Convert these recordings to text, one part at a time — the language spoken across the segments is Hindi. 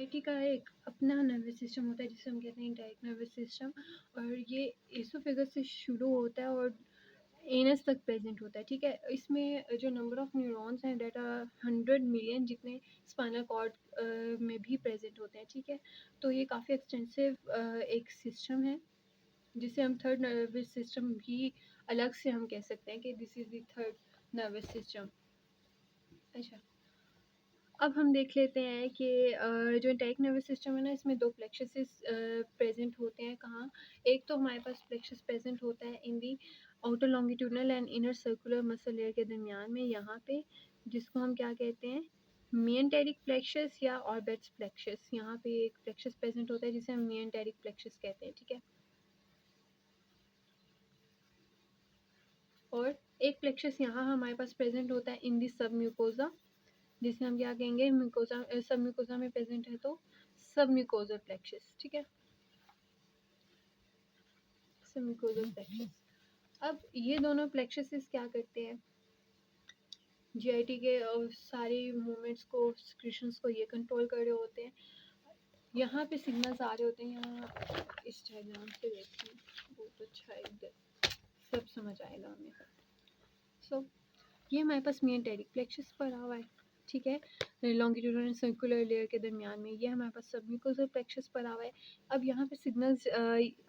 जीआईटी का एक अपना नर्वस सिस्टम होता है जिसे हम कहते हैं इंटाइक नर्वस सिस्टम, और ये एसोफेगस से शुरू होता है और एनस तक प्रेजेंट होता है। ठीक है, इसमें जो नंबर ऑफ न्यूरॉन्स हैं डेट आर 100 मिलियन जितने स्पाइनल कॉर्ड में भी प्रेजेंट होते हैं। ठीक है, तो ये काफ़ी एक्सटेंसिव एक सिस्टम है जिसे हम थर्ड नर्वस सिस्टम भी अलग से हम कह सकते हैं कि this is the third nervous system. अच्छा, अब हम देख लेते हैं कि जो इंटाइक नर्वस सिस्टम है ना, इसमें दो प्लेक्सस प्रेजेंट होते हैं। कहाँ? एक तो हमारे पास प्लेक्सस प्रेजेंट होता है in the outer longitudinal and inner circular muscle layer के दरमियान में, यहाँ पे, जिसको हम क्या कहते हैं, मियंटेरिक प्लेक्सस या ऑर्बिट्स प्लेक्सस। यहाँ पे एक प्लेक्सस प्रेजेंट होता है जिसे हम मियंटेरिक प्लेक्सस कहते हैं। ठीक है, और एक प्लेक्सस यहाँ हमारे पास प्रेजेंट होता है इन दी सब म्यूकोजा, जिसे हम क्या कहेंगे, म्यूकोजा, सब म्यूकोजा में प्रेजेंट है तो सब म्यूकोजल प्लेक्सस। ठीक है, सब म्यूकोजल प्लेक्सस। अब ये दोनों प्लेक्सस क्या करते हैं, जीआईटी के सारे मूवमेंट्स को, सिक्रीशंस को ये कंट्रोल कर रहे होते हैं। यहाँ पे सिग्नल्स आ रहे होते हैं, यहाँ इस डायग्राम से देखिए, बहुत अच्छा है, इधर सब समझ आएगा हमें। सो ये हमारे पास मियंटेरिक प्लेक्सस पड़ा हुआ है। ठीक है, लॉन्गिट्यूडनल एंड सर्कुलर लेयर के दरमियान में ये हमारे पास सबम्यूकोजल प्लेक्सस पड़ा हुआ है। अब यहाँ पे सिग्नल्स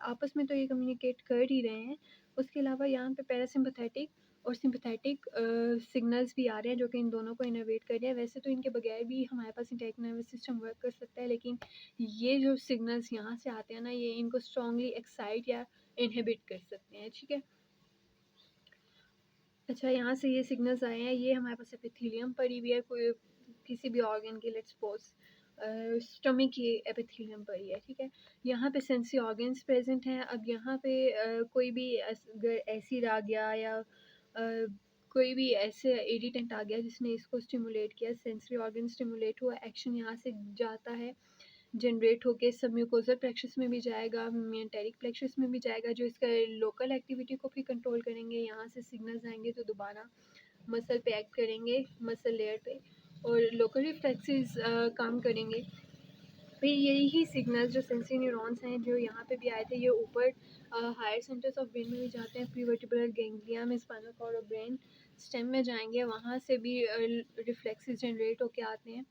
आपस में तो ये कम्युनिकेट कर ही रहे हैं, उसके अलावा यहाँ पे पैरासिम्पैथेटिक और सिंपैथेटिक सिग्नल्स भी आ रहे हैं जो कि इन दोनों को इनोवेट कर रहे हैं। वैसे तो इनके बगैर भी हमारे पास इंटाइक नर्वस सिस्टम वर्क कर सकता है, लेकिन ये जो सिग्नल्स यहाँ से आते हैं ना, ये इनको स्ट्रांगली एक्साइट या इनहिबिट कर सकते हैं। ठीक है, अच्छा, यहाँ से ये सिग्नल्स आए हैं, ये हमारे पास एपिथेलियम पड़ी हुई है, कोई किसी भी ऑर्गन की, लेट्स सपोज स्टमक की एपिथेलियम पड़ी है। ठीक है, यहाँ पे सेंसरी ऑर्गन्स प्रेजेंट हैं। अब यहाँ पे कोई भी अगर एसिड आ गया या कोई भी ऐसे इरिटेंट आ गया जिसने इसको स्टिमुलेट किया, सेंसरी ऑर्गन स्टिमुलेट हुआ, एक्शन यहाँ से जाता है, जनरेट होके सब म्यूकोजल प्लेक्सस में भी जाएगा, मियंटेरिक प्लेक्सस में भी जाएगा, जो इसका लोकल एक्टिविटी को भी कंट्रोल करेंगे। यहाँ से सिग्नल्स आएंगे तो दोबारा मसल पे एक्ट करेंगे, मसल लेयर पे, और लोकल रिफ्लेक्सेस काम करेंगे। फिर यही सिग्नल्स जो सेंसरी न्यूरॉन्स हैं जो यहाँ पे भी आए थे, ये ऊपर हायर सेंटर्स ऑफ ब्रेन में भी जाते हैं, प्रीवर्टिब्रल गैंग्लिया में, स्पाइनल कॉर्ड और ब्रेन स्टेम में जाएंगे, वहाँ से भी रिफ्लेक्सेस जनरेट होके आते हैं,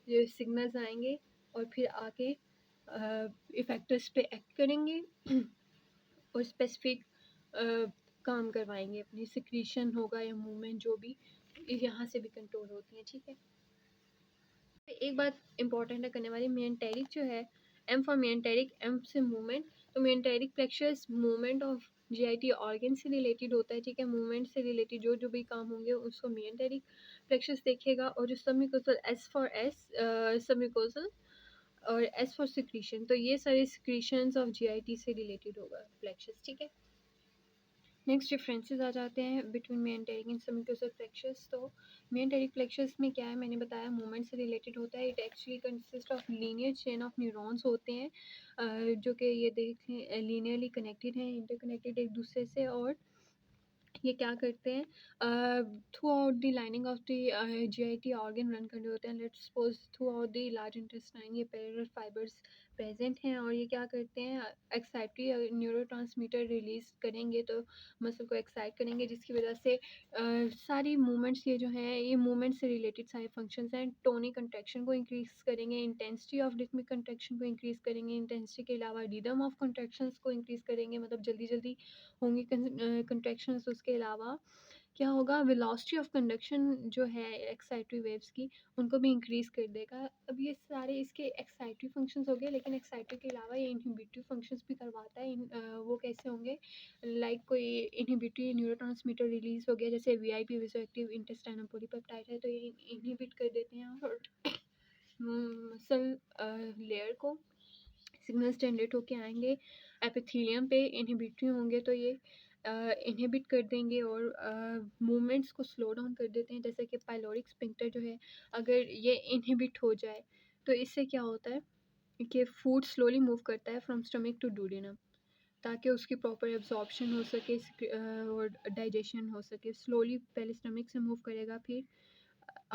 ये सिग्नल्स आएंगे और फिर आके इफेक्टर्स पे एक्ट करेंगे और स्पेसिफिक काम करवाएंगे, अपनी सिक्रीशन होगा या मूवमेंट जो भी, यहाँ से भी कंट्रोल होती है। ठीक है, एक बात इंपॉर्टेंट है करने वाली, मियंटेरिक जो है, एम फॉर मियंटेरिक, एम से मूवमेंट, तो myenteric plexus movement of GIT organ से रिलेटेड होता है। ठीक है, मूवमेंट से रिलेटेड जो जो भी काम होंगे उसको मियंटेरिक प्लेक्सस देखेगा, और जो submucosal, S for S submucosal, और एस फॉर सिक्रीशन, तो ये सारे सिक्रीशंस ऑफ जीआईटी से रिलेटेड होगा प्लेक्सस। ठीक है, नेक्स्ट डिफरेंसेस आ जाते हैं बिटवीन मियंटेरिक एंड सबम्यूकोजल प्लेक्सस। तो मियंटेरिक प्लेक्सस में क्या है, मैंने बताया मूवमेंट से रिलेटेड होता है। It actually consist of linear chain of neurons होते हैं, जो कि ये देखें लीनियरली कनेक्टेड हैं, इंटरकनेक्टेड एक दूसरे से, और ये क्या करते हैं, throughout the lining of the GIT organ run कर रहे होते हैं। Let's suppose throughout the large intestine ये पैरेलल फाइबर्स प्रेजेंट हैं, और ये क्या करते हैं, एक्साइटरी न्यूरोट्रांसमीटर रिलीज करेंगे तो मसल को एक्साइट करेंगे, जिसकी वजह से सारी मूवमेंट्स ये जो हैं, ये मूवमेंट से रिलेटेड सारे फंक्शंस हैं। टोनिक कंट्रैक्शन को इंक्रीज करेंगे, इंटेंसिटी ऑफ रिथमिक कंट्रैक्शन को इंक्रीज करेंगे, इंटेंसिटी के अलावा रिदम ऑफ कंट्रैक्शंस को इंक्रीज करेंगे, मतलब जल्दी जल्दी होंगी कंट्रैक्शंस। उसके अलावा क्या होगा, वेलोसिटी ऑफ कंडक्शन जो है एक्साइटरी वेव्स की, उनको भी इंक्रीज कर देगा। अब ये सारे इसके एक्साइटरी फंक्शंस हो गए, लेकिन एक्साइटरी के अलावा ये इनहिबिटरी फंक्शंस भी करवाता है। वो कैसे होंगे, लाइक कोई इनहिबिटरी न्यूरोट्रांसमीटर रिलीज हो गया, जैसे वीआईपी विजोएक्टिव इंटेस्टाइनल पॉलीपेप्टाइड है, तो ये इनहिबिट कर देते हैं और मसल लेयर को सिग्नल्स जनरेट होके आएंगे, एपिथेलियम पे इनहिबिटरी होंगे तो ये इनहिबिट कर देंगे और मूवमेंट्स को स्लो डाउन कर देते हैं। जैसे कि पाइलोरिक स्फिंक्टर जो है, अगर ये इनहिबिट हो जाए तो इससे क्या होता है कि फूड स्लोली मूव करता है फ्रॉम स्टमक टू डूडेनम, ताकि उसकी प्रॉपर एब्जॉर्प्शन हो सके और डाइजेशन हो सके। स्लोली पहले स्टमक से मूव करेगा, फिर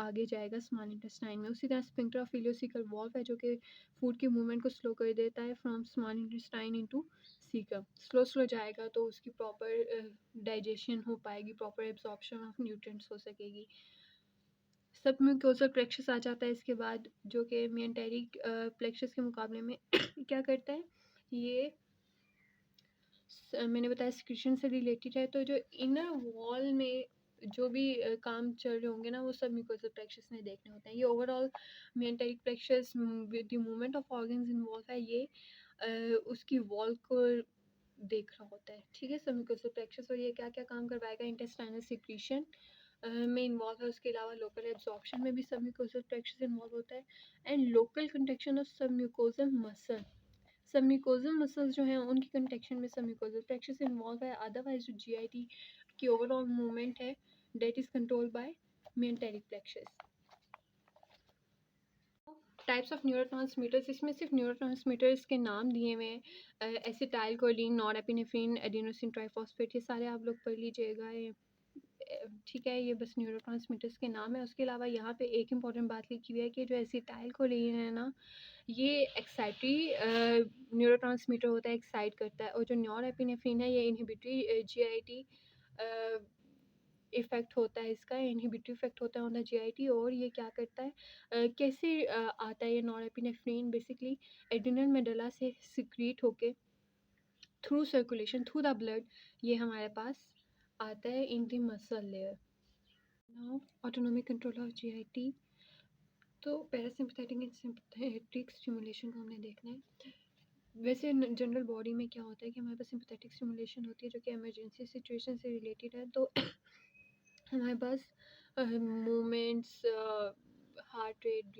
आगे जाएगा स्मॉल इंटेस्टाइन में। उसी तरह स्फिंक्टर ऑफ इलियोसिकल वॉल्व है जो कि फूड की मूवमेंट को स्लो कर देता है from small intestine into caecum. Slow slow जाएगा तो उसकी प्रॉपर डाइजेशन हो पाएगी, प्रॉपर एब्जॉर्प्शन ऑफ न्यूट्रिएंट्स हो सकेगी। सब म्यूकोजल प्लेक्सस आ जाता है इसके बाद, जो कि मेंटेरिक प्लेक्सस के मुकाबले में क्या करता है, ये मैंने बताया सिक्रीशन से रिलेटेड है। तो जो इनर वॉल में जो भी काम चल रहे होंगे ना, वो सब म्यूकोजल प्लेक्सस में देखने होते हैं। ये overall myenteric plexus with the movement of organs involve है, ये उसकी वॉल को देख रहा होता है, ठीक है। सब म्यूकोजल प्लेक्सस, और ये क्या क्या काम करवाएगा, इंटेस्टाइनल सिक्रीशन में इन्वॉल्व है। उसके अलावा लोकल एब्जॉर्प्शन में भी सब म्यूकोजल प्लेक्सस इन्वॉल्व होता है, and local contraction of submucosal muscle. Submucosal muscles जो हैं उनकी कंट्रैक्शन में सब म्यूकोजल प्लेक्सस इन्वॉल्व है। अदरवाइज जो जीआईटी की ओवरऑल मूवमेंट है that is controlled by myenteric plexus. Types of neurotransmitters, इसमें सिर्फ न्यूरोट्रांसमीटर्स के नाम दिए हुए हैं, acetylcholine, norepinephrine, adenosine triphosphate, ये सारे आप लोग पढ़ लीजिएगा, ठीक है। ये बस न्यूरोट्रांसमीटर्स के नाम है। उसके अलावा यहाँ पे एक इम्पॉर्टेंट बात लिखी हुई है कि जो एसिटाइल कोलिन है ना, ये एक्साइटरी न्यूरोट्रांसमीटर होता है, एक्साइट करता है। और जो नॉरएपिनेफ्रिन है ये इनहिबिटरी जीआईटी इफ़ेक्ट होता है, इसका इनहिबिटरी इफेक्ट होता है ऑन द जीआईटी। और ये क्या करता है, कैसे आता है ये नॉरएपिनेफ्रिन, बेसिकली एड्रिनल मेडुला से सिक्रीट होके through circulation, through the blood, ये हमारे पास आता है in the muscle layer. Now autonomic control of GIT. तो पैरासिम्पथेटिक एंड सिम्पथेटिक स्टिमुलेशन को हमने देखना है। वैसे जनरल बॉडी में क्या होता है कि हमारे पास सिम्पथेटिक स्टिमुलेशन होती है जो कि इमरजेंसी सिचुएशन से रिलेटेड है। तो हमारे पास movements, heart rate,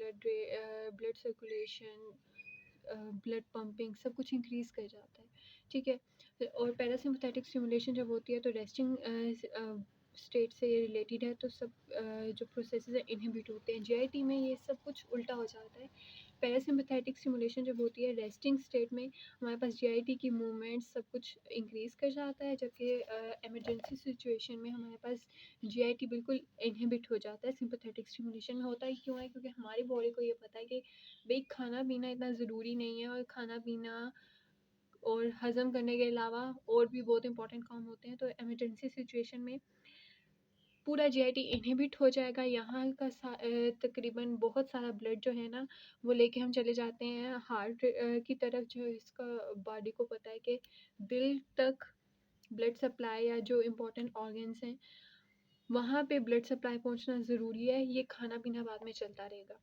blood circulation, blood pumping, सब कुछ इंक्रीज़ कर जाता है, ठीक है। और पैरासिम्पथेटिक स्टिमुलेशन जब होती है तो रेस्टिंग स्टेट से ये रिलेटेड है, तो सब जो प्रोसेसेस हैं इनहिबिट होते हैं। जीआईटी में ये सब कुछ उल्टा हो जाता है। पैरासिम्पथेटिक स्टिमुलेशन जब होती है रेस्टिंग स्टेट में, हमारे पास जीआईटी की मूवमेंट सब कुछ इंक्रीज़ कर जाता है, जबकि इमरजेंसी सिचुएशन में हमारे पास जीआईटी बिल्कुल इनहिबिट हो जाता है। सिंपैथेटिक स्टिमुलेशन में होता है, क्यों है, क्योंकि हमारी बॉडी को ये पता है कि भाई खाना पीना इतना ज़रूरी नहीं है, और खाना पीना और हज़म करने के अलावा और भी बहुत इंपॉर्टेंट काम होते हैं। तो इमरजेंसी सिचुएशन में पूरा जीआईटी इनहिबिट हो जाएगा। यहाँ का तकरीबन बहुत सारा ब्लड जो है ना, वो लेके हम चले जाते हैं हार्ट की तरफ। जो इसका बॉडी को पता है कि दिल तक ब्लड सप्लाई या जो इम्पोर्टेंट ऑर्गन्स हैं वहाँ पे ब्लड सप्लाई पहुँचना ज़रूरी है। ये खाना पीना बाद में चलता रहेगा।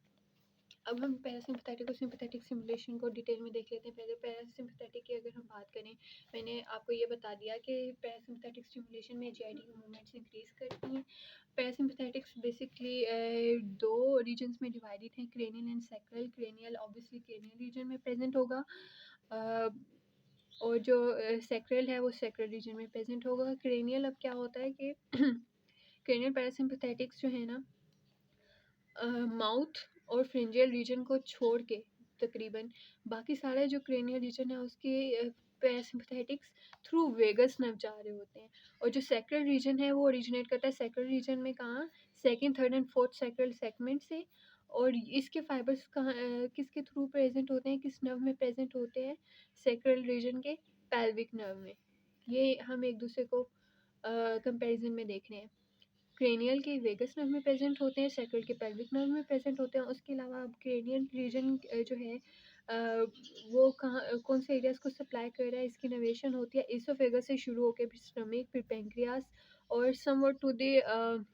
अब हम पैरासिम्पथेटिक और सिम्पथेटिक स्टिमुलेशन को डिटेल में देख लेते हैं। पहले पैरासिम्पथेटिक की अगर हम बात करें, मैंने आपको ये बता दिया कि पैरासिम्पथेटिक स्टिमुलेशन में जीआईटी की मूवमेंट्स इंक्रीज़ करती हैं। पैरासिम्पथेटिक्स बेसिकली दो रीजन्स में डिवाइडेड हैं, cranial and sacral. Cranial obviously cranial region में प्रेजेंट होगा, और जो सैक्रल है वो सैक्रल रीजन में प्रेजेंट होगा। क्रेनियल अब क्या होता है कि क्रेनियल पैरासिम्पथेटिक्स जो है ना, माउथ और फ्रिंजियल रीजन को छोड़ के तकरीबन बाकी सारे जो क्रेनियल रीजन है उसके पैरासिम्पथेटिक्स थ्रू वेगस नर्व जा रहे होते हैं। और जो सैक्रल रीजन है वो ओरिजिनेट करता है सैक्रल रीजन में, कहाँ, second, third and fourth sacral segment से। और इसके फाइबर्स कहाँ किसके थ्रू प्रेजेंट होते हैं, किस नर्व में प्रेजेंट होते हैं, सैक्रल रीजन के पेल्विक नर्व में। ये हम एक दूसरे को कंपैरिजन में देख रहे हैं। क्रेनियल के वेगस नर्व में प्रेजेंट होते हैं, सैक्रल के पेल्विक नर्व में प्रेजेंट होते हैं। उसके अलावा अब क्रेनियल रीजन जो है वो कहाँ कौन से एरियाज को सप्लाई कर रहा है, इसकी नवेशन होती है इसोफेगस से शुरू होकर फिर स्टमक, फिर पेंक्रियास और समवट टू द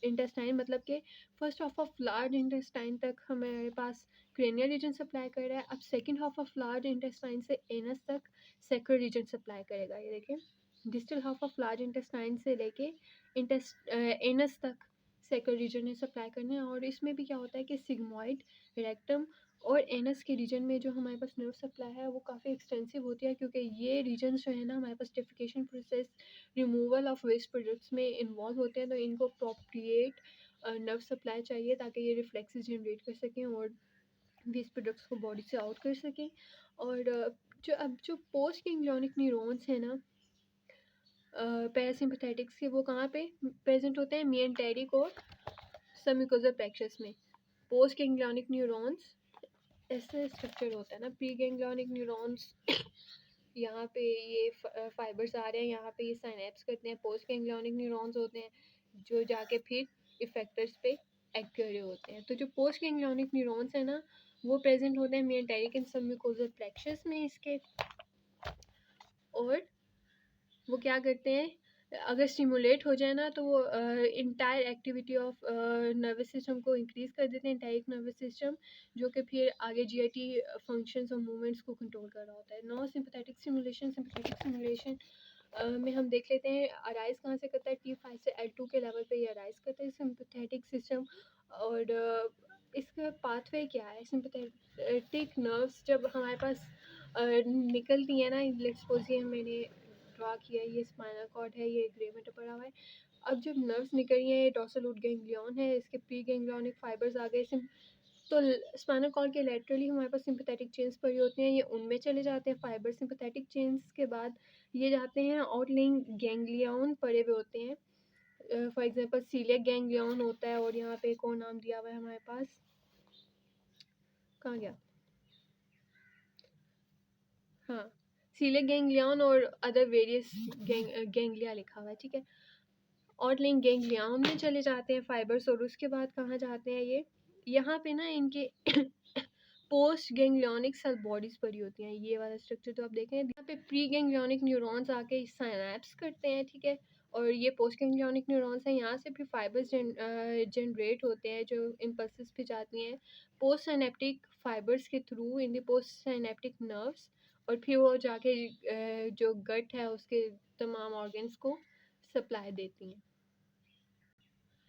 इंटेस्टाइन। मतलब कि first half of large intestine तक हमारे पास क्रेनियल रीजन सप्लाई कर रहा है। अब second half of large intestine से एनस तक सैक्रल रीजन सप्लाई करेगा। ये देखें, distal half of large intestine से लेके एनस तक सैक्रल रीजन में सप्लाई करना है। और इसमें भी क्या होता है कि सिग्मॉइड, रेक्टम और एनस के रीजन में जो हमारे पास नर्व सप्लाई है वो काफ़ी एक्सटेंसिव होती है, क्योंकि ये रीजन जो है ना हमारे पास defecation process, removal of waste products में इन्वॉल्व होते हैं। तो इनको अप्रोप्रिएट नर्व सप्लाई चाहिए ताकि ये रिफ्लेक्सेस जनरेट कर सकें और वेस्ट प्रोडक्ट्स को बॉडी से आउट कर सकें। और जो पोस्ट गैंग्लियोनिक न्यूरॉन्स हैं ना पैरासिम्पथेटिक्स के, वो कहाँ पे प्रेजेंट होते हैं, मेंटेरिक और सबम्यूकोजल प्लेक्सस में पोस्ट गैंग्लियोनिक न्यूरॉन्स ऐसे स्ट्रक्चर होता है ना। प्री गैंग्लियोनिक न्यूरॉन्स यहाँ पे ये फाइबर्स आ रहे हैं, यहाँ पे ये साइनेप्स करते हैं। पोस्ट गैंग्लियोनिक न्यूरॉन्स होते हैं जो जाके फिर इफेक्टर्स पे एक्ट कर रहे होते हैं। तो जो पोस्ट गैंग्लियोनिक न्यूरॉन्स है ना, वो प्रेजेंट होते हैं मेंटेरिक एंड सबम्यूकोजल प्लेक्सस में इसके। और वो क्या करते हैं, अगर स्टिमुलेट हो जाए ना तो वो entire activity of nervous system को इंक्रीज कर देते हैं, इंटाइक नर्वस सिस्टम, जो कि फिर आगे जीआईटी फंक्शंस और मूवमेंट्स को कंट्रोल कर रहा होता है। Non sympathetic stimulation, sympathetic stimulation में हम देख लेते हैं अराइज कहाँ से करता है, T5 से L2 के लेवल पे ये अराइज करता है सिंपैथेटिक सिस्टम। और इसका पाथवे क्या है, सिंपैथेटिक नर्व्स जब हमारे पास निकलती है ना, लेट्स सपोज ये मैंने ड्रा किया है, ये स्पाइनल कॉर्ड है, ये ग्रे में पड़ा हुआ है। अब जब नर्व्स निकल रही हैं, ये डोर्सल रूट गैंग्लियन है, इसके प्री गैंग्लियोनिक फाइबर्स आ गए, तो स्पाइनल कॉर्ड के लेटरली हमारे पास सिंपैथेटिक चेन्स पड़ी होती हैं, ये उनमें चले जाते हैं फाइबर। सिंपैथेटिक चेन्स के बाद ये जाते हैं आउटलाइन गैंग्लियन पड़े हुए होते हैं। फॉर एग्जांपल सीलियक गैंग्लियन होता है, और यहाँ पे एक और नाम दिया हुआ है हमारे पास, कहाँ गया, हाँ, सीलियक गैंग्लियन और अदर वेरियस गैंग्लिया लिखा हुआ है, ठीक है। आउटलाइन गैंग्लियन में चले जाते हैं फाइबर्स, और उसके बाद कहाँ जाते हैं ये, यहाँ पे ना इनके पोस्ट गैंग्लियोनिक सेल बॉडीज पड़ी होती हैं। ये वाला स्ट्रक्चर तो आप देखें, यहाँ पे प्री गैंग्लियोनिक न्यूरॉन्स आके साइनेप्स करते हैं, ठीक है। और ये पोस्ट गैंग्लियोनिक न्यूरॉन्स हैं, यहाँ से फिर फाइबर्स जनरेट होते हैं जो इम्पल्सेस पे जाती हैं पोस्ट साइनेप्टिक फाइबर्स के through in the post synaptic nerves, और फिर वो जाके जो गट है उसके तमाम ऑर्गन्स को सप्लाई देती हैं।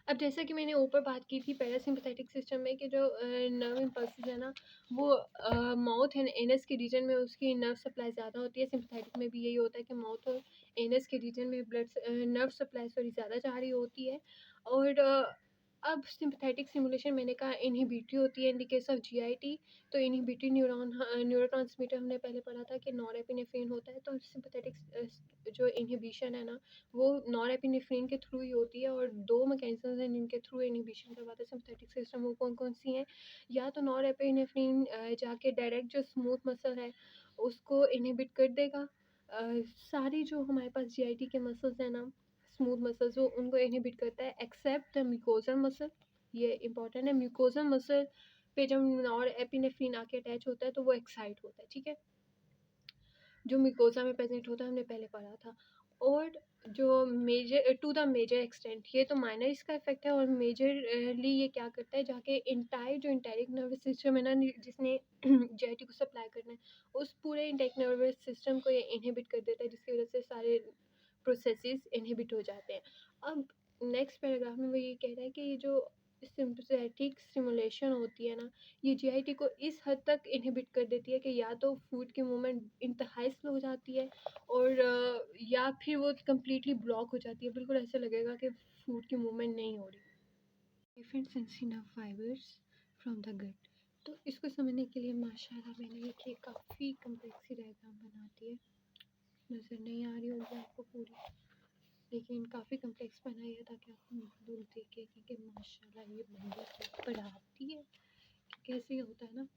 अब जैसा कि मैंने ऊपर बात की थी पैरासिम्पैथेटिक सिस्टम में कि जो नर्व इम्पल्सेस है ना, वो माउथ एंड एनस के रीजन में उसकी नर्व सप्लाई ज़्यादा होती है। सिम्पैथेटिक में भी यही होता है कि माउथ और एनस के रीजन में नर्व सप्लाई थोड़ी ज़्यादा जा रही होती है। और अब सिम्पैथेटिक स्टिमुलेशन मैंने कहा इनहिबिटरी होती है in the case of GIT. तो इनहिबिटरी न्यूरोट्रांसमीटर हमने पहले पढ़ा था कि नॉरएपिनेफ्रिन होता है। तो सिम्पैथेटिक जो इनहिबिशन है ना, वो नॉरएपिनेफ्रिन के थ्रू ही होती है। और दो मैकेनिज्म हैं जिनके थ्रू इनहिबिशन करवाता है सिम्पैथेटिक सिस्टम, वो कौन कौन सी हैं, या तो नॉरएपिनेफ्रिन जाके डायरेक्ट जो स्मूथ मसल है उसको इनहिबिट कर देगा। सारी जो हमारे पास जीआईटी के मसल्स हैं ना, स्मूथ मसल्स, वो उनको इनहिबिट करता है एक्सेप्ट द म्यूकोजल मसल। ये इंपॉर्टेंट है, म्यूकोजल मसल पे जब नॉरएपिनेफ्रिन आके अटैच होता है तो वो एक्साइट होता है, ठीक है, जो म्यूकोजा में प्रेजेंट होता है, हमने पहले पढ़ा था। और जो major to the major extent, ये तो माइनर इसका इफेक्ट है, और मेजरली ये क्या करता है, जाके इंटायर जो इंटेरिक नर्वस सिस्टम है ना, जिसने जेटी को सप्लाई करना है, उस पूरे इंटेरिक नर्वस सिस्टम को ये इनहिबिट कर देता है, जिसकी वजह से सारे प्रोसेसेस इनहिबिट हो जाते हैं। अब नेक्स्ट पैराग्राफ में वो ये कह रहा है कि ये जो सिम्पैथेटिक स्टिमुलेशन होती है ना, ये जीआईटी को इस हद तक इनहिबिट कर देती है कि या तो फूड की मूवमेंट इंतहाई स्लो हो जाती है, और या फिर वो कम्प्लीटली ब्लॉक हो जाती है, बिल्कुल ऐसा लगेगा कि फूड की मूवमेंट नहीं हो रही। Different sensory nerve fibres from the gut. तो इसको समझने के लिए माशाल्लाह मैंने एक काफ़ी कम्प्लेक्स डायग्राम बनाती है, नज़र नहीं आ रही होगी आपको पूरी, लेकिन काफ़ी कम्प्लेक्स बनाई है ताकि आप दूर देखें कि माशाल्लाह ये बंदी पढ़ाती है कि कैसे होता है ना,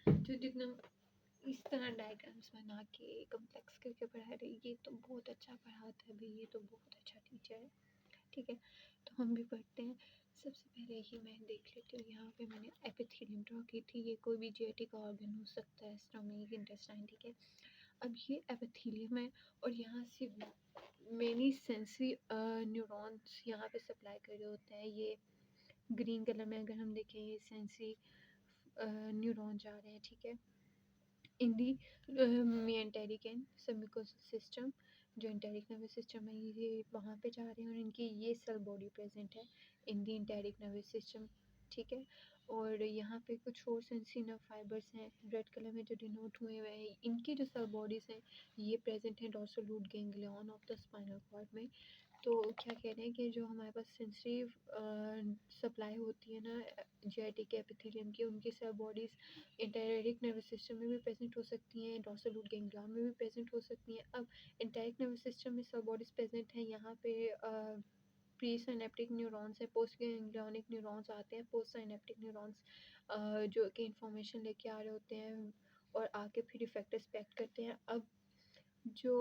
जो जितना इस तरह डायग्राम्स बना के कम्प्लेक्स करके पढ़ा रही, ये तो बहुत अच्छा पढ़ाता है भाई, ये तो बहुत अच्छा टीचर है, ठीक है। तो हम भी पढ़ते हैं। सबसे पहले ही मैं देख लेती हूँ, यहाँ पे मैंने एपिथेलियम ड्रॉ की थी, ये कोई भी जीआईटी का ऑर्गन हो सकता है, स्टमक, इंटेस्टाइन, ठीक है। अब ये एपिथेलियम है, और यहाँ से मेनी सेंसरी न्यूरॉन्स यहाँ पे सप्लाई कर रहे होते हैं। ये ग्रीन कलर में अगर हम देखें, ये सेंसरी न्यूरॉन जा रहे हैं, ठीक है, in the मेंटेरिक and submucosal system, जो इंटेरिक नर्वस सिस्टम है ये वहाँ पे जा रहे हैं, और इनकी ये सेल बॉडी प्रेजेंट है in the enteric nervous system, ठीक है। और यहाँ पे कुछ और सेंसरी नर्व फाइबर्स हैं रेड कलर में जो डिनोट हुए हुए हैं, इनकी जो सेल बॉडीज़ हैं ये प्रेजेंट है dorsal root ganglion of the spinal cord में। तो क्या कह रहे हैं कि जो हमारे पास सेंसरी सप्लाई होती है ना जीआईटी के एपिथेलियम की, उनकी cell bodies enteric nervous system में भी प्रेजेंट हो सकती हैं, डोर्सल रूट गैंग्लियन में भी प्रेजेंट हो सकती हैं। अब इंटेरिक नर्वस सिस्टम में सब बॉडीज़ प्रेजेंट हैं यहाँ पे प्री सिनेप्टिक न्यूरॉन्स है, पोस्ट गैंग्लियोनिक न्यूरॉन्स आते हैं। पोस्ट सिनेप्टिक न्यूरॉन्स जो कि इंफॉर्मेशन लेके आ रहे होते हैं और आके फिर इफेक्टर्स एक्ट करते हैं। अब जो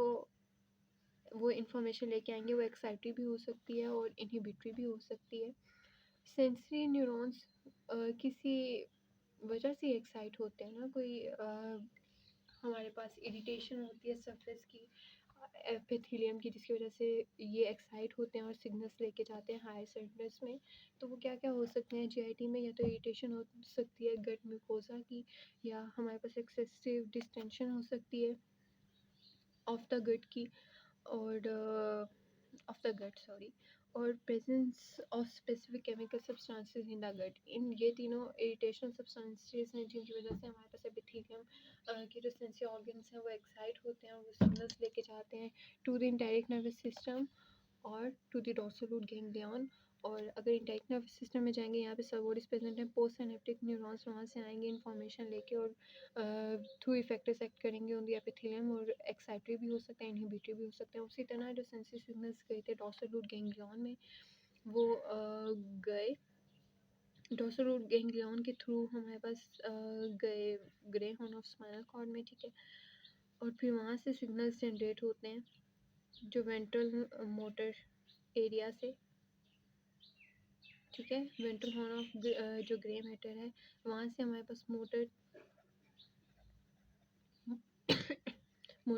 वो इंफॉर्मेशन लेके आएंगे वो एक्साइटरी भी हो सकती है और इनहिबिटरी भी हो सकती है। सेंसरी न्यूरॉन्स किसी वजह से एक्साइट होते हैं ना, कोई हमारे पास इरिटेशन होती है सरफेस की एपिथेलियम की, जिसकी वजह से ये एक्साइट होते हैं और सिग्नल्स लेके जाते हैं हायर सेंटर्स में। तो वो क्या क्या हो सकते हैं जीआईटी में? या तो इरिटेशन हो सकती है गट म्यूकोसा की, या हमारे पास एक्सेसिव डिस्टेंशन हो सकती है ऑफ द गट की, और ऑफ द गट सॉरी, और presence of specific chemical substances in the gut. इन ये तीनों इरिटेशनल सब्सटेंसेस हैं जिनकी वजह से हमारे पास एपिथेलियम के जो सेंसरी ऑर्गन्स हैं वो एक्साइट होते हैं और वो सिग्नल्स लेके जाते हैं to the enteric nervous system और to the dorsal root ganglion. और अगर इंटायरेक्ट नर्वस सिस्टम में जाएंगे, यहाँ पे सर्वोडिस प्रेजेंट है, पोस्ट सिनेप्टिक न्यूरॉन्स वहाँ से आएंगे इन्फॉर्मेशन लेके और थ्रू इफेक्टर्स एक्ट करेंगे ऑन द एपिथेलियम, और एक्साइटरी भी हो सकता है, इनहिबिटरी भी हो सकता है। उसी तरह जो सेंसरी सिग्नल्स गए थे डोर्सल रूट गैंग्लियन में, वो गए डोर्सल रूट गैंग्लियन के थ्रू हमारे पास गए grey horn of spinal cord में, ठीक है। और फिर वहाँ से सिग्नल्स जनरेट होते हैं जो वेंट्रल मोटर एरिया से, ठीक है। वेंट्रल हॉर्न ऑफ जो ग्रे मैटर है वहाँ से हमारे पास मोटर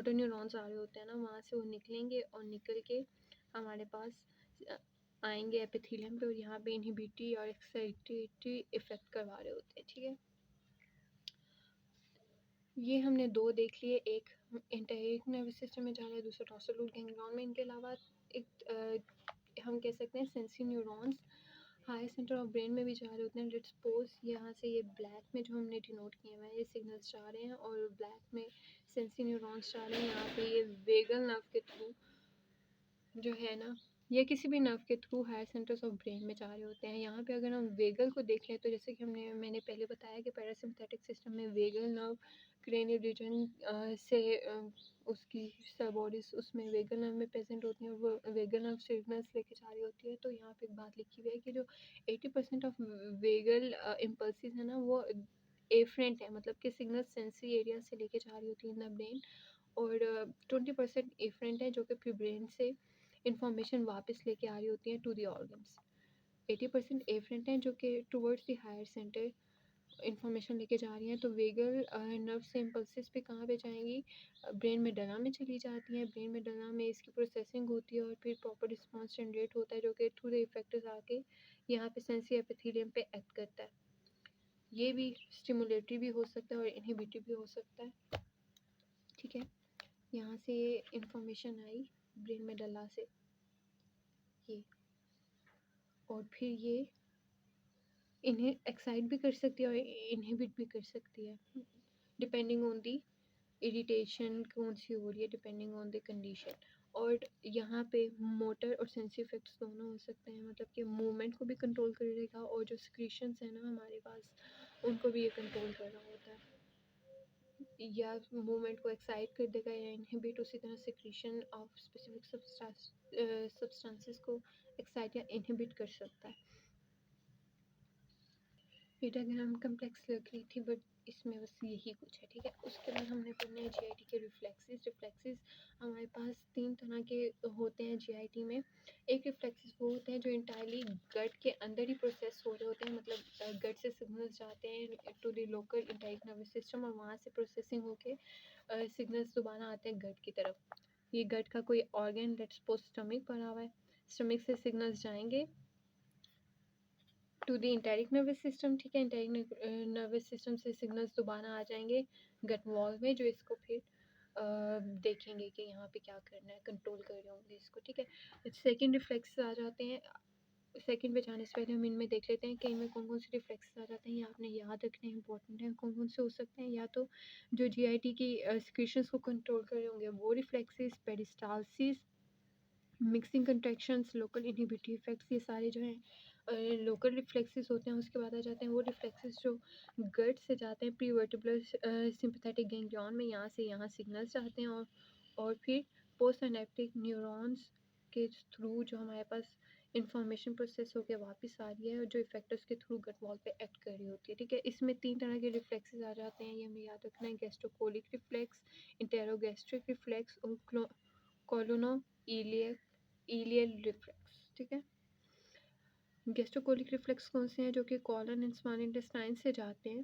न्यूरॉन्स आ रहे होते हैं ना, वहाँ से वो निकलेंगे और निकल के हमारे पास आएंगे एपिथेलियम पे, और यहाँ पे इनहिबिटरी और एक्साइटेटरी इफेक्ट करवा रहे होते हैं, ठीक है। ये हमने दो देख लिए, एक इंटरनेट नर्वस सिस्टम में जा रहा है, दूसरा डोर्सल रूट गैंग्लियन में। इनके अलावा एक हम कह सकते हैं sensory neurons higher centre of brain में भी जा रहे होते हैं। लेट्स सपोज यहाँ से ये ब्लैक में जो हमने डिनोट किए हुए हैं ये सिग्नल्स जा रहे हैं, और ब्लैक में सेंसरी न्यूरॉन्स जा रहे हैं। यहाँ पे ये वेगल नर्व के थ्रू जो है ना, ये किसी भी नर्व के through higher centres of brain में जा रहे होते हैं। यहाँ पे अगर हम वेगल को देख लें तो जैसे कि मैंने पहले बताया कि पैरासिम्पैथिक सिस्टम में वेगल नर्व क्रेनियल रीजन से उसकी सबॉडीज उसमें वेगल नर्व में प्रेजेंट होती हैं और वो वेगल नर्व सिग्नल्स लेके जा रही होती है। तो यहाँ पे एक बात लिखी हुई है कि जो 80% ऑफ वेगल इम्पल्सिस है ना वो एफरेंट है, मतलब कि सिग्नल सेंसरी एरिया से लेके जा रही होती है इन द ब्रेन, और 20% एफरेंट है जो कि फिर ब्रेन से इंफॉर्मेशन वापस लेके आ रही होती हैं टू द ऑर्गन्स। 80% एफरेंट हैं जो कि towards the higher centre information लेके जा रही हैं। तो वेगल नर्व से इम्पल्सिस पे कहाँ पे जाएंगी? ब्रेन में डला में चली जाती हैं। ब्रेन में डला में इसकी प्रोसेसिंग होती है और फिर प्रॉपर रिस्पॉन्स जनरेट होता है जो कि थ्रू द इफेक्टर्स आके यहाँ पे सेंसरी एपिथेलियम पे एक्ट करता है। ये भी स्टिमुलेटरी भी हो सकता है और इनहिबिटरी भी हो सकता है, ठीक है। यहाँ से ये इंफॉर्मेशन आई ब्रेन में डला से ये, और फिर ये इन्हें एक्साइट भी कर सकती है और इनहिबिट भी कर सकती है डिपेंडिंग ऑन दी इरिटेशन कौन सी हो रही है, डिपेंडिंग ऑन द कंडीशन। और यहाँ पे मोटर और सेंसरी इफेक्ट्स दोनों हो सकते हैं, मतलब कि मूवमेंट को भी कंट्रोल करेगा और जो सिक्रीशंस है ना हमारे पास उनको भी ये कंट्रोल कर रहा होता है, या मूवमेंट को एक्साइट कर देगा या इनहिबिट। उसी तरह सिक्रीशन ऑफ स्पेसिफिक सब्सटेंसेस को एक्साइट या इनहिबिट कर सकता है। ये डायग्राम कम्प्लेक्स लग रही थी बट इसमें बस यही कुछ है, ठीक है। उसके बाद हमने पढ़ना है जीआईटी के रिफ्लेक्सेस। रिफ्लेक्सेस हमारे पास तीन तरह के होते हैं जीआईटी में। एक रिफ्लेक्सेस वो होते हैं जो इंटायरली गट के अंदर ही प्रोसेस हो रहे होते हैं, मतलब गट से सिग्नल्स जाते हैं to the local enteric nervous system और वहाँ से प्रोसेसिंग होके सिग्नल्स दोबारा आते हैं गट की तरफ। ये गट का कोई ऑर्गन, लेट्स सपोज स्टमक पड़ा हुआ है, स्टमक से सिग्नल्स जाएंगे to the enteric nervous system, ठीक है। इंटेरिक नर्वस सिस्टम से सिग्नल्स दोबारा आ जाएंगे गट वॉल में, जो इसको फिर देखेंगे कि यहाँ पे क्या करना है, कंट्रोल कर रहे होंगे इसको, ठीक है। सेकेंड रिफ्लेक्स आ जाते हैं। सेकंड पे जाने से पहले हम इनमें देख लेते हैं कि इनमें कौन कौन से रिफ्लेक्स आ जाते हैं। ये आपने याद रखने इंपॉर्टेंट है कौन कौन से हो सकते हैं। या तो जो जीआईटी की सिक्रीशंस को कंट्रोल कर रहे होंगे वो reflexes, peristalsis, mixing contractions, local inhibitory effects, ये सारे जो हैं लोकल रिफ्लेक्सेस होते हैं। उसके बाद आ जाते हैं वो रिफ्लेक्सेस जो गट से जाते हैं प्रीवर्टिबुलर सिंपैथेटिक गैंग्लियन में, यहाँ से यहाँ सिग्नल्स जाते हैं और फिर पोस्ट सिनेप्टिक न्यूरॉन्स के थ्रू जो हमारे पास इंफॉर्मेशन प्रोसेस होकर वापस आ रही है और जो इफेक्ट उसके थ्रू गट वॉल पे एक्ट कर रही होती है, ठीक है। इसमें 3 तरह के रिफ्लेक्सेस आ जाते हैं, ये हमें याद रखना है, गैस्ट्रोकोलिक रिफ्लेक्स, इंटेरोगैस्ट्रिक रिफ्लेक्स और कोलोनो इलियल रिफ्लेक्स, ठीक है। गैस्ट्रोकोलिक रिफ्लेक्स कौन से हैं? जो कि कॉलन एंड स्मॉल इंटेस्टाइन से जाते हैं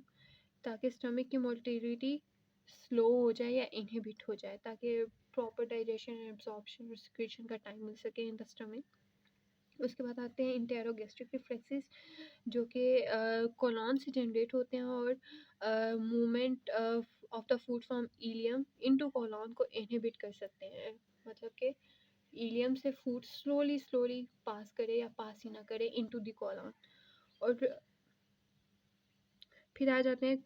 ताकि स्टमक की मोटिलिटी स्लो हो जाए या इनहिबिट हो जाए, ताकि प्रॉपर डाइजेशन एब्जॉर्प्शन और सिक्रीशन का टाइम मिल सके इन द स्टमक। उसके बाद आते हैं इंटेरोगैस्ट्रिक रिफ्लेक्सेस, जो कि कोलॉन से जनरेट होते हैं और movement of the food from ileum into colon को इनहिबिट कर सकते हैं, मतलब कि इलियम से फूड स्लोली स्लोली पास करे या पास ही ना करे इनटू द कोलॉन। और फिर आ जाते हैं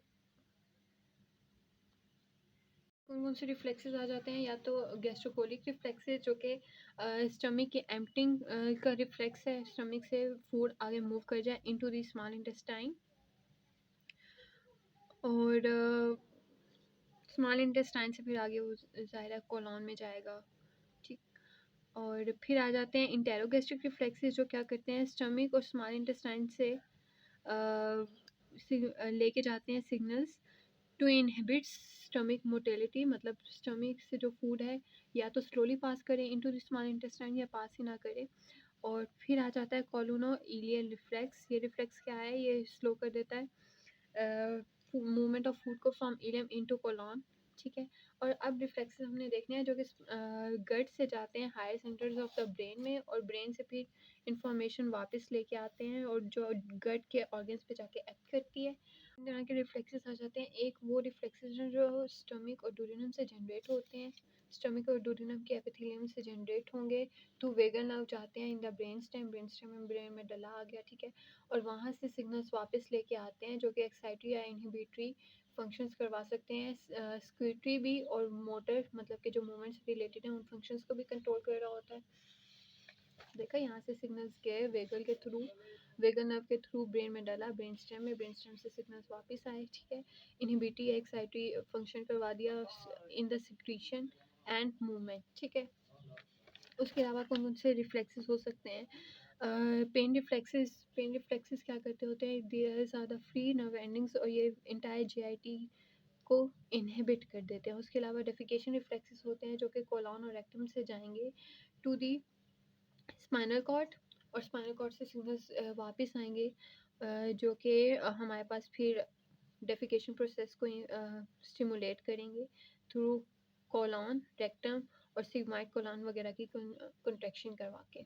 कौन कौन से रिफ्लेक्सेस आ जाते हैं, या तो गैस्ट्रोकोलिक रिफ्लेक्सेस जो कि स्टमक के एम्प्टिंग का रिफ्लेक्स है, स्टमक से फूड आगे मूव कर जाए इनटू द स्मॉल इंटेस्टाइन, और स्मॉल इंटेस्टाइन से फिर आगे वो ज़ाहिर है कोलॉन में जाएगा, ठीक। और फिर आ जाते हैं इंटेरोगैस्ट्रिक रिफ्लेक्सेस, जो क्या करते हैं स्टमक और स्मॉल इंटेस्टाइन से लेके जाते हैं signals to inhibit stomach motility, मतलब स्टमक से जो फूड है या तो स्लोली पास करे इनटू द स्मॉल इंटेस्टाइन या पास ही ना करे। और फिर आ जाता है कोलोनो इलियल रिफ्लेक्स। ये रिफ्लेक्स क्या है? ये स्लो कर देता है मूवमेंट ऑफ फूड को फ्रॉम इलियम इनटू कोलॉन, ठीक है। और अब रिफ्लेक्सेस हमने देखने हैं जो कि गट से जाते हैं higher centres of the brain में, और ब्रेन से फिर इंफॉर्मेशन वापस लेके आते हैं और जो गट के ऑर्गन्स पे जाके एक्ट करती है। इन तरह के रिफ्लेक्सेस आ जाते हैं। एक वो रिफ्लेक्सेस हैं जो स्टमक और डुोडेनम से जनरेट होते हैं, स्टमक और डुोडेनम के एपिथेलियम से जनरेट होंगे तो वेगन नर्व जाते हैं in the brain stem, brain में डला आ गया, ठीक है। और वहाँ से सिग्नल्स वापस लेके आते हैं जो कि एक्साइटरी या इनहिबिटरी फंक्शंस करवा सकते हैं, स्क्यूटरी भी और मोटर, मतलब कि जो मूवमेंट से रिलेटेड है उन फंक्शंस को भी कंट्रोल कर रहा होता है। देखा, यहाँ से सिग्नल्स गए वेगल के थ्रू, वेगल नर्व के थ्रू ब्रेन में डाला, ब्रेन स्टेम में, ब्रेन स्टेम से सिग्नल्स वापस आए, ठीक है। इनहिबिटरी या एक्साइटरी फंक्शन करवा दिया in the secretion and movement, ठीक है। उसके अलावा कौन कौन से रिफ्लेक्सेस हो सकते हैं? पेन रिफ्लेक्सेस क्या करते होते हैं, there are the free nerve endings, और ये इंटायर जीआईटी को इनहिबिट कर देते हैं। उसके अलावा डेफिकेशन रिफ्लेक्सेस होते हैं जो कि कोलॉन और रेक्टम से जाएंगे टू दी स्पाइनल कॉर्ड, और स्पाइनल कॉर्ड से सिग्नल्स वापस आएंगे जो कि हमारे पास फिर डेफिकेशन प्रोसेस को स्टिमुलेट करेंगे थ्रू कोलॉन, रेक्टम और सिग्माइड कोलॉन वगैरह की कंट्रैक्शन करवा के।